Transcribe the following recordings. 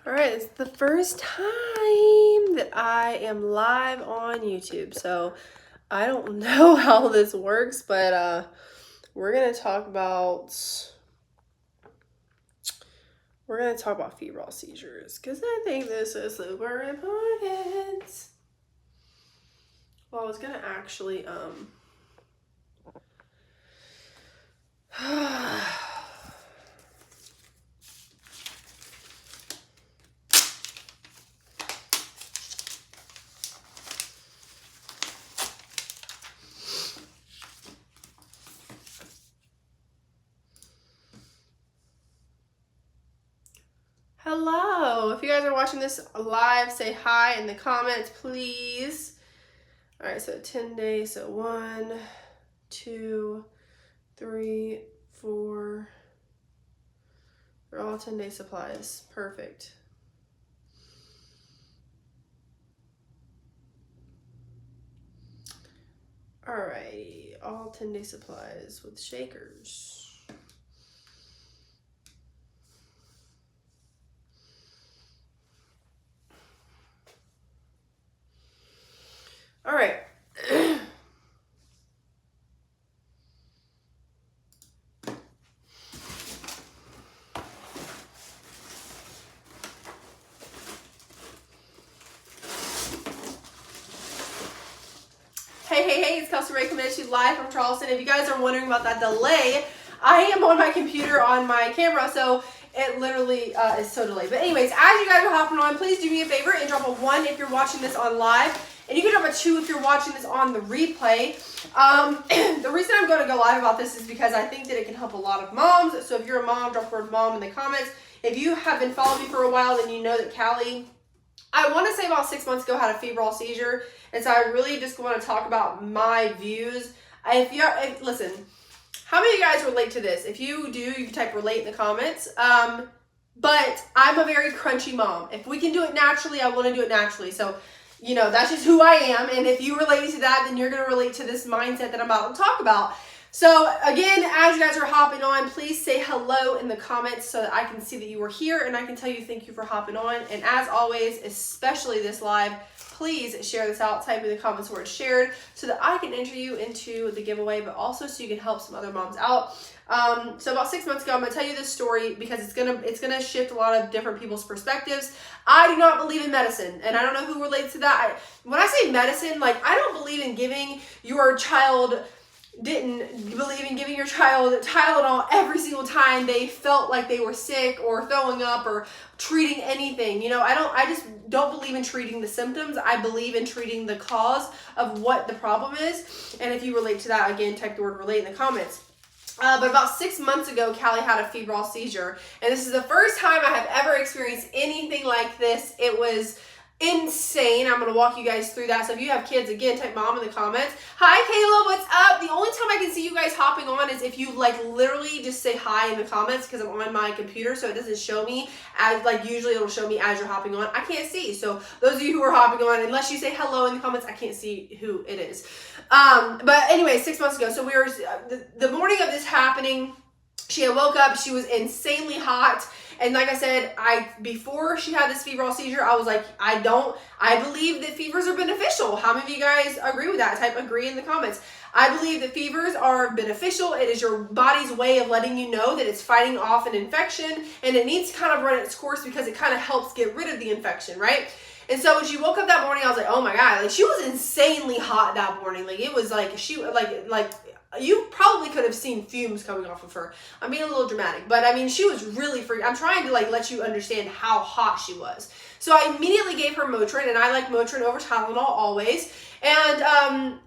All right, it's the first time that I am live on YouTube, so I don't know how this works, but we're gonna talk about febrile seizures because I think this is super important. Well, I was gonna actually Hello. If you guys are watching this live, say hi in the comments, please. All right, so 10 days. So 1, 2, 3, 4. They're all 10-day supplies. Perfect. All right, all 10-day supplies with shakers. All right. Hey, it's Kelsey Ray coming at you live from Charleston. If you guys are wondering about that delay, I am on my computer on my camera, so it literally is so delayed. But anyways, as you guys are hopping on, please do me a favor and drop a 1 if you're watching this on live. And you can drop a 2 if you're watching this on the replay. The reason I'm going to go live about this is because I think that it can help a lot of moms. So if you're a mom, drop the word mom in the comments. If you have been following me for a while, then you know that Callie, I want to say about 6 months ago, had a febrile seizure. And so I really just want to talk about my views. Listen, how many of you guys relate to this? If you do, you can type relate in the comments. But I'm a very crunchy mom. If we can do it naturally, I want to do it naturally. So, you know, that's just who I am. And if you relate to that, then you're going to relate to this mindset that I'm about to talk about. So again, as you guys are hopping on, please say hello in the comments so that I can see that you are here and I can tell you thank you for hopping on. And as always, especially this live, please share this out, type in the comments where it's shared so that I can enter you into the giveaway, but also so you can help some other moms out. So about 6 months ago, I'm gonna tell you this story because it's gonna shift a lot of different people's perspectives. I do not believe in medicine, and I don't know who relates to that. When I say medicine, like I don't believe in giving your child Tylenol every single time they felt like they were sick or throwing up or treating anything. You know, I just don't believe in treating the symptoms. I believe in treating the cause of what the problem is. And if you relate to that, again, type the word relate in the comments. But about 6 months ago, Callie had a febrile seizure. And this is the first time I have ever experienced anything like this. It was insane. I'm going to walk you guys through that. So if you have kids, again, type mom in the comments. Hi, Kayla, what's up? The only time I can see you guys hopping on is if you like literally just say hi in the comments because I'm on my computer, so it doesn't show me as like usually it'll show me as you're hopping on. I can't see. So those of you who are hopping on, unless you say hello in the comments, I can't see who it is. But anyway, 6 months ago, so we were the morning of this happening, she had woke up, she was insanely hot. And like I said, before she had this febrile seizure, I was like, I believe that fevers are beneficial. How many of you guys agree with that? Type agree in the comments. I believe that fevers are beneficial. It is your body's way of letting you know that it's fighting off an infection and it needs to kind of run its course because it kind of helps get rid of the infection, right? And so when she woke up that morning, I was like, oh my God, like she was insanely hot that morning. Like it was like, like you probably could have seen fumes coming off of her. I'm being a little dramatic, but I mean, she was really freaking. I'm trying to like let you understand how hot she was. So I immediately gave her Motrin, and I like Motrin over Tylenol always. And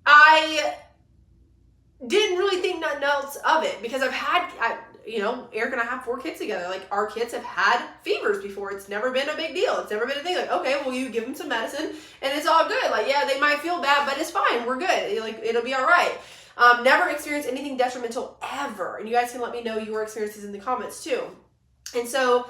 I didn't really think nothing else of it because you know, Eric and I have 4 kids together. Like our kids have had fevers before. It's never been a big deal. It's never been a thing. Like, okay, well, you give them some medicine and it's all good. Like, yeah, they might feel bad, but it's fine. We're good. Like, it'll be all right. Never experienced anything detrimental ever. And you guys can let me know your experiences in the comments too. And so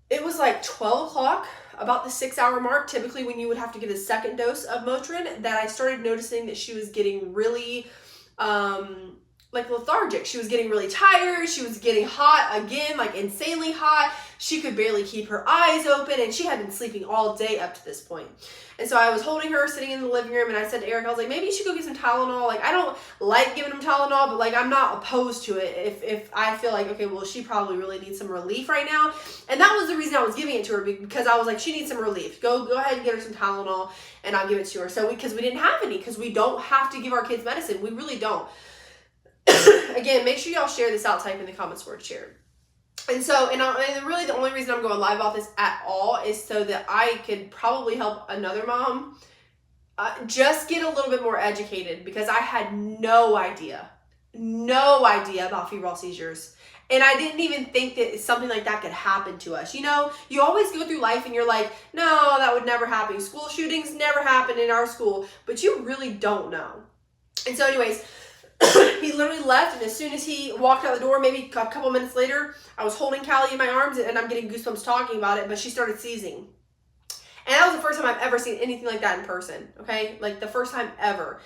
it was like 12 o'clock, about the 6-hour mark, typically when you would have to get a second dose of Motrin, that I started noticing that she was getting really, like lethargic. She was getting really tired. She was getting hot again, like insanely hot. she could barely keep her eyes open, and she had been sleeping all day up to this point. And so I was holding her, sitting in the living room, and I said to Eric, I was like, maybe you should go get some Tylenol. Like, I don't like giving him Tylenol, but like, I'm not opposed to it if I feel like, okay, well, she probably really needs some relief right now. And that was the reason I was giving it to her, because I was like, she needs some relief. Go ahead and get her some Tylenol, and I'll give it to her. So because we didn't have any, because we don't have to give our kids medicine. We really don't. Again, make sure y'all share this out. Type in the comments word shared. And so, and really the only reason I'm going live about this at all is so that I could probably help another mom just get a little bit more educated, because I had no idea about febrile seizures. And I didn't even think that something like that could happen to us. You know, you always go through life and you're like, no, that would never happen. School shootings never happen in our school, but you really don't know. And so anyways, he literally left, and as soon as he walked out the door, maybe a couple minutes later, I was holding Callie in my arms, and I'm getting goosebumps talking about it, but she started seizing. And that was the first time I've ever seen anything like that in person, okay? Like, the first time ever.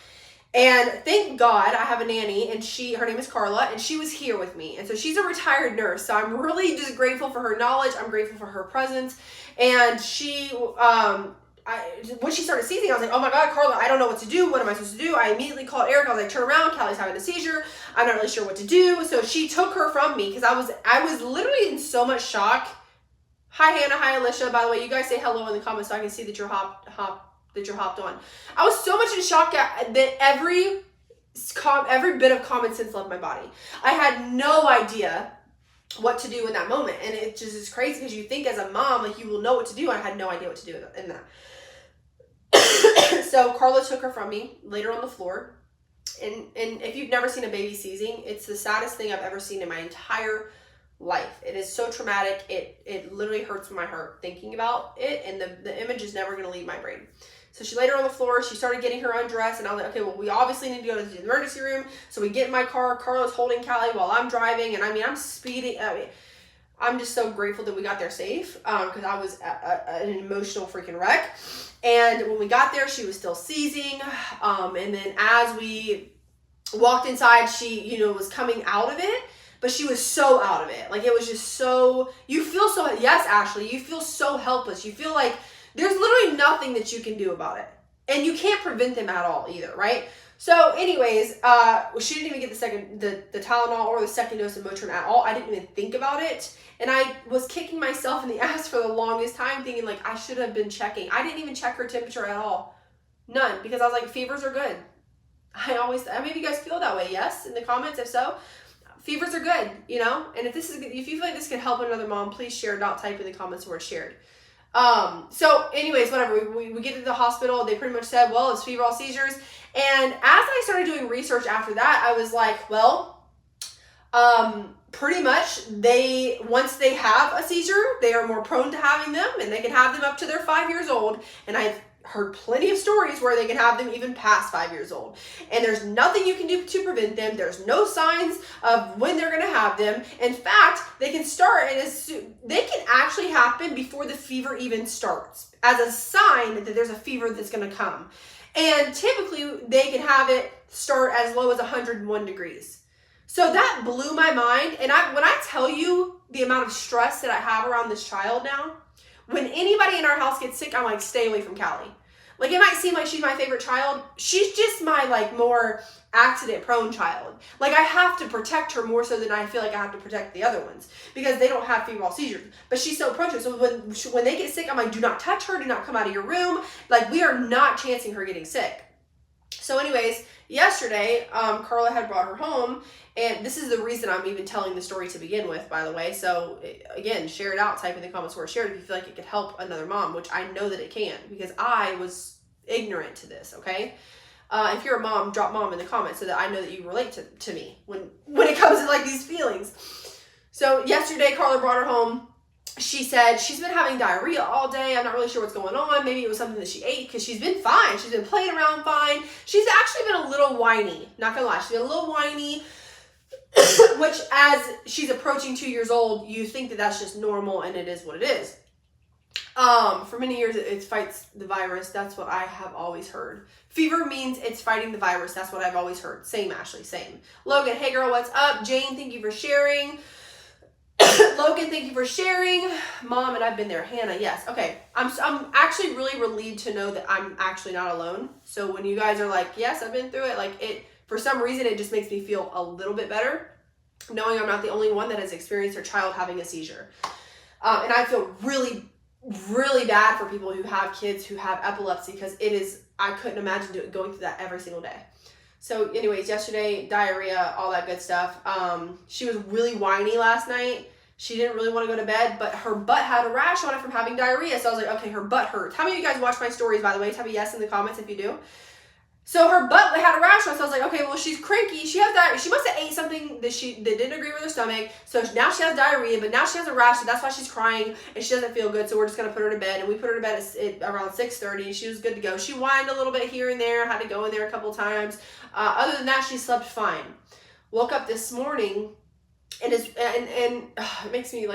And thank God I have a nanny, and her name is Carla, and she was here with me. And so she's a retired nurse, so I'm really just grateful for her knowledge. I'm grateful for her presence. And she, when she started seizing, I was like, oh my God, Carla, I don't know what to do. What am I supposed to do? I immediately called Eric. I was like, turn around. Callie's having a seizure. I'm not really sure what to do. So she took her from me, because I was literally in so much shock. Hi, Hannah. Hi, Alicia. By the way, you guys say hello in the comments so I can see that you're hopped on. I was so much in shock that every bit of common sense left my body. I had no idea what to do in that moment. And it just is crazy, because you think as a mom, like, you will know what to do. I had no idea what to do in that. So Carla took her from me, laid her on the floor. And if you've never seen a baby seizing, it's the saddest thing I've ever seen in my entire life. It is so traumatic. It literally hurts my heart thinking about it, and the image is never going to leave my brain. So she laid her on the floor. She started getting her undressed, and I was like, okay, well, we obviously need to go to the emergency room. So we get in my car. Carla's holding Callie while I'm driving, and I'm speeding. I'm just so grateful that we got there safe, because I was an emotional freaking wreck. And when we got there, she was still seizing. And then as we walked inside, she, was coming out of it, but she was so out of it. Like, it was just so, you feel so, yes, Ashley, you feel so helpless. You feel like there's literally nothing that you can do about it. And you can't prevent them at all either, right? So anyways, she didn't even get the Tylenol or the second dose of Motrin at all. I didn't even think about it. And I was kicking myself in the ass for the longest time, thinking like I should have been checking. I didn't even check her temperature at all. None, because I was like, fevers are good. Maybe you guys feel that way, yes? In the comments, if so. Fevers are good, And if you feel like this could help another mom, please share it out. Type in the comments the word shared. So anyways, whatever, we get to the hospital. They pretty much said, well, it's febrile seizures. And as I started doing research after that, I was like, well, pretty much once they have a seizure, they are more prone to having them, and they can have them up to their 5 years old. And I've heard plenty of stories where they can have them even past 5 years old. And there's nothing you can do to prevent them. There's no signs of when they're going to have them. In fact, they can start, and they can actually happen before the fever even starts, as a sign that there's a fever that's going to come. And typically, they can have it start as low as 101 degrees. So that blew my mind. And when I tell you the amount of stress that I have around this child now, when anybody in our house gets sick, I'm like, stay away from Callie. Like, it might seem like she's my favorite child. She's just my, more accident-prone child. Like, I have to protect her more so than I feel like I have to protect the other ones, because they don't have febrile seizures. But she's so prone to it. So when they get sick, I'm like, do not touch her. Do not come out of your room. Like, we are not chancing her getting sick. So anyways, yesterday, Carla had brought her home, and this is the reason I'm even telling the story to begin with, by the way. So again, share it out, type in the comments where it's shared if you feel like it could help another mom, which I know that it can, because I was ignorant to this, okay? If you're a mom, drop mom in the comments so that I know that you relate to me when it comes to these feelings. So yesterday, Carla brought her home. She said she's been having diarrhea all day. I'm not really sure what's going on. Maybe it was something that she ate, because she's been fine. She's been playing around fine. She's actually been a little whiny. Not gonna lie. She's been a little whiny, which as she's approaching 2 years old, you think that that's just normal, and it is what it is. For many years, it fights the virus. That's what I have always heard. Fever means it's fighting the virus. That's what I've always heard. Same, Ashley, same. Logan, hey girl, what's up? Jane, thank you for sharing. Logan, thank you for sharing. Mom, and I've been there. Hannah, yes. Okay. I'm actually really relieved to know that I'm actually not alone. So when you guys are like, yes, I've been through it, like it, for some reason, it just makes me feel a little bit better knowing I'm not the only one that has experienced their child having a seizure. And I feel really, really bad for people who have kids who have epilepsy, because it is, I couldn't imagine going through that every single day. So anyways, yesterday, diarrhea, all that good stuff. She was really whiny last night. She didn't really want to go to bed, but her butt had a rash on it from having diarrhea. So I was like, okay, her butt hurts. How many of you guys watch my stories, by the way? Type a yes in the comments if you do. So her butt had a rash on it. So I was like, okay, well, she's cranky. She has diarrhea. She must have ate something that didn't agree with her stomach. So now she has diarrhea, but now she has a rash. So that's why she's crying and she doesn't feel good. So we're just going to put her to bed. And we put her to bed at around 6:30 and she was good to go. She whined a little bit here and there. Had to go in there a couple times. Other than that, she slept fine. Woke up this morning and it makes me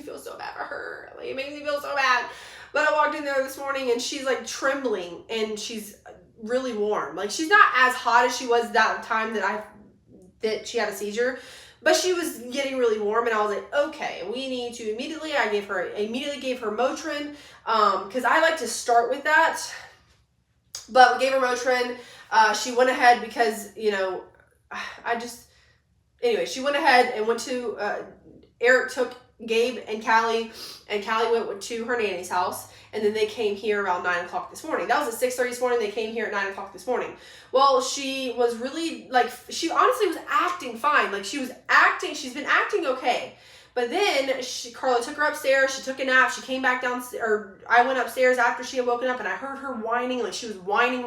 feel so bad for her. Like, it makes me feel so bad. But I walked in there this morning and she's like trembling and she's really warm. Like, she's not as hot as she was that time that she had a seizure, but she was getting really warm. And I was like, okay, we need to immediately gave her Motrin, because I like to start with that. But we gave her Motrin. She went ahead because, she went ahead and went to, Eric took Gabe and Callie went to her nanny's house. And then they came here around 9 o'clock this morning. That was at 6:30 this morning. They came here at 9 o'clock this morning. Well, she was really, she honestly was acting fine. Like, she's been acting okay. But then Carla took her upstairs. She took a nap. She came back downstairs, or I went upstairs after she had woken up, and I heard her whining. Like, she was whining.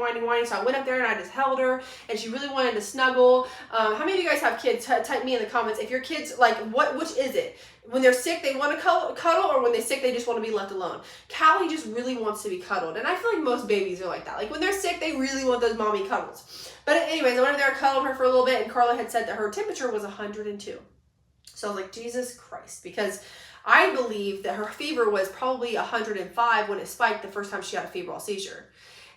So I went up there and I just held her, and she really wanted to snuggle. How many of you guys have kids? Type me in the comments. If your kids, which is it? When they're sick, they want to cuddle, or when they're sick, they just want to be left alone? Callie just really wants to be cuddled, and I feel like most babies are like that. Like, when they're sick, they really want those mommy cuddles. But anyways, I went up there and cuddled her for a little bit, and Carla had said that her temperature was 102. So I was like, Jesus Christ, because I believe that her fever was probably 105 when it spiked the first time she had a febrile seizure.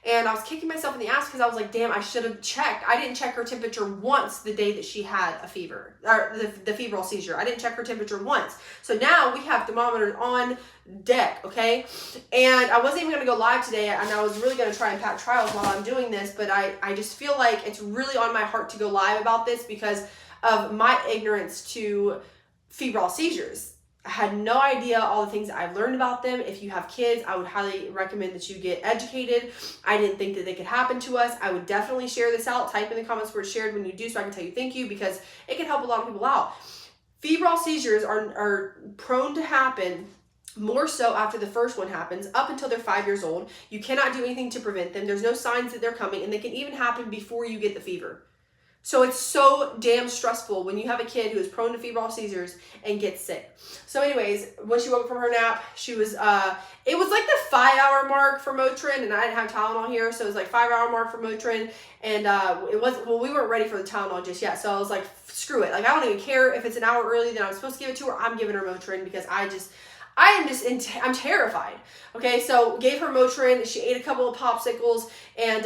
And I was kicking myself in the ass because I was like, damn, I should have checked. I didn't check her temperature once the day that she had a fever, or the febrile seizure. I didn't check her temperature once. So now we have thermometers on deck, okay? And I wasn't even going to go live today, and I was really going to try and pack trials while I'm doing this, but I just feel like it's really on my heart to go live about this because of my ignorance to febrile seizures. I had no idea all the things that I've learned about them. If you have kids, I would highly recommend that you get educated. I didn't think that they could happen to us. I would definitely share this out. Type in the comments where it's shared when you do, so I can tell you thank you, because it can help a lot of people out. Febrile seizures are prone to happen more so after the first one happens, up until they're 5 years old. You cannot do anything to prevent them. There's no signs that they're coming, and they can even happen before you get the fever. So it's so damn stressful when you have a kid who is prone to febrile seizures and gets sick. So anyways, when she woke up from her nap, she was, it was like the 5-hour mark for Motrin, and I didn't have Tylenol here, so it was like 5-hour mark for Motrin, and we weren't ready for the Tylenol just yet, so I was like, screw it. Like, I don't even care if it's an hour early than I'm supposed to give it to her. I'm giving her Motrin because I'm terrified. Okay, so gave her Motrin. She ate a couple of popsicles, and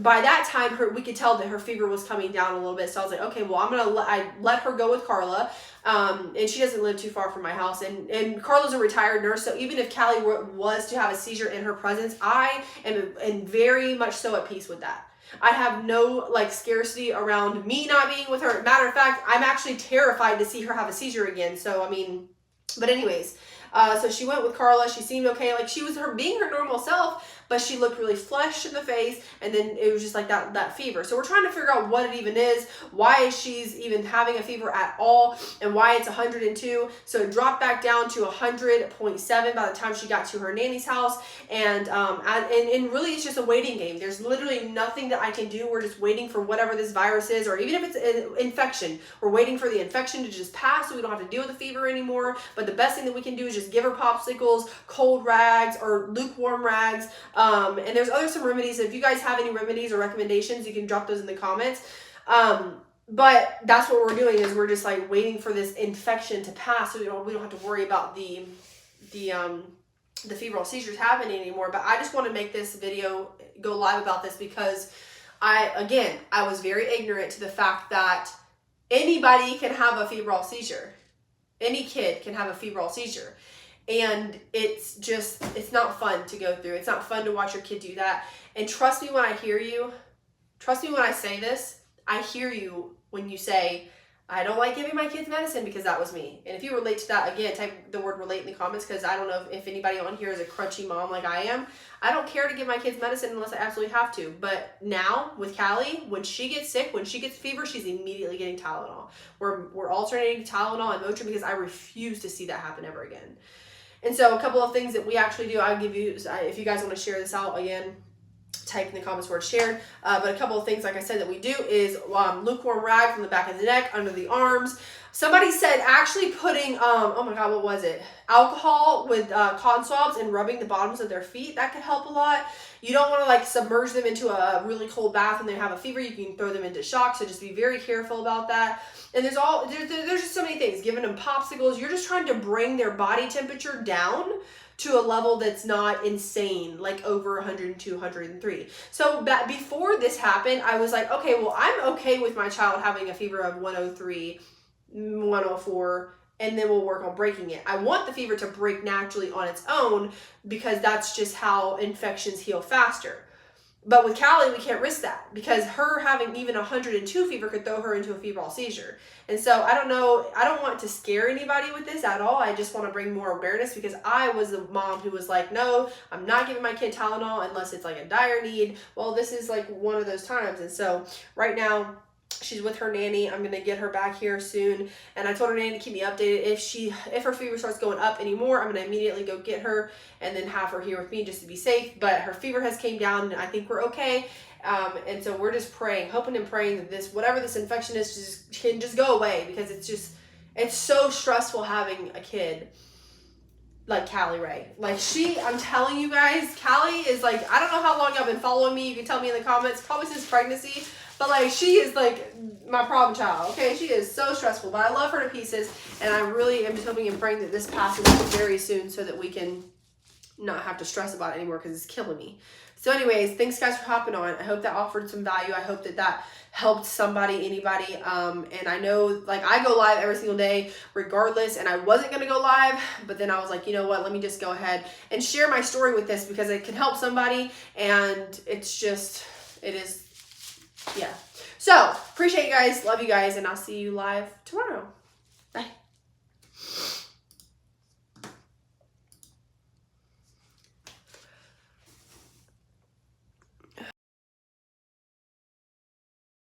by that time, we could tell that her fever was coming down a little bit. So I was like, okay, well, I let her go with Carla, and she doesn't live too far from my house. And Carla's a retired nurse, so even if Callie was to have a seizure in her presence, I am very much so at peace with that. I have no scarcity around me not being with her. Matter of fact, I'm actually terrified to see her have a seizure again. So I mean, but anyways. So she went with Carla. She seemed okay. Like, she was being her normal self, but she looked really flushed in the face, and then it was just like that fever. So we're trying to figure out what it even is, why she's even having a fever at all, and why it's 102. So it dropped back down to 100.7 by the time she got to her nanny's house, and really it's just a waiting game. There's literally nothing that I can do. We're just waiting for whatever this virus is, or even if it's an infection, we're waiting for the infection to just pass so we don't have to deal with the fever anymore. But the best thing that we can do is just give her popsicles, cold rags, or lukewarm rags. And there's some remedies. If you guys have any remedies or recommendations, you can drop those in the comments. But that's what we're doing, is we're just waiting for this infection to pass, so we don't have to worry about the febrile seizures happening anymore. But I just want to make this video go live about this because I was very ignorant to the fact that anybody can have a febrile seizure. Any kid can have a febrile seizure. And it's not fun to go through. It's not fun to watch your kid do that. And trust me when I hear you, trust me when I say this, I hear you when you say, I don't like giving my kids medicine because that was me. And if you relate to that, again, type the word relate in the comments, because I don't know if anybody on here is a crunchy mom like I am. I don't care to give my kids medicine unless I absolutely have to. But now with Callie, when she gets sick, when she gets fever, she's immediately getting Tylenol. We're alternating Tylenol and Motrin because I refuse to see that happen ever again. And so a couple of things that we actually do, I'll give you, if you guys want to share this out, again, type in the comments word shared. But a couple of things, like I said, that we do is lukewarm rag from the back of the neck, under the arms. Somebody said actually putting, oh my God, what was it? Alcohol with cotton swabs and rubbing the bottoms of their feet. That could help a lot. You don't want to like submerge them into a really cold bath and they have a fever. You can throw them into shock. So just be very careful about that. And there's just so many things. Giving them popsicles. You're just trying to bring their body temperature down to a level that's not insane, like over 102, 103. So before this happened, I was like, okay, well, I'm okay with my child having a fever of 103, 104, and then we'll work on breaking it. I want the fever to break naturally on its own because that's just how infections heal faster. But with Callie, we can't risk that because her having even 102 fever could throw her into a febrile seizure. And so I don't know, I don't want to scare anybody with this at all. I just want to bring more awareness because I was the mom who was like, no, I'm not giving my kid Tylenol unless it's like a dire need. Well, this is like one of those times. And so right now, she's with her nanny. I'm going to get her back here soon. And I told her nanny to keep me updated. If her fever starts going up anymore, I'm going to immediately go get her and then have her here with me just to be safe. But her fever has came down and I think we're okay. And so we're just praying, hoping and praying that whatever this infection is, can just go away because it's so stressful having a kid like Callie Ray. Like I'm telling you guys, Callie is like, I don't know how long y'all been following me. You can tell me in the comments, probably since pregnancy. But like, she is like my problem child, okay? She is so stressful, but I love her to pieces. And I really am just hoping and praying that this passes very soon so that we can not have to stress about it anymore because it's killing me. So anyways, thanks guys for hopping on. I hope that offered some value. I hope that helped somebody, anybody. And I know like I go live every single day regardless, and I wasn't going to go live, but then I was like, you know what, let me just go ahead and share my story with this because it can help somebody. And yeah. So appreciate you guys. Love you guys. And I'll see you live tomorrow. Bye.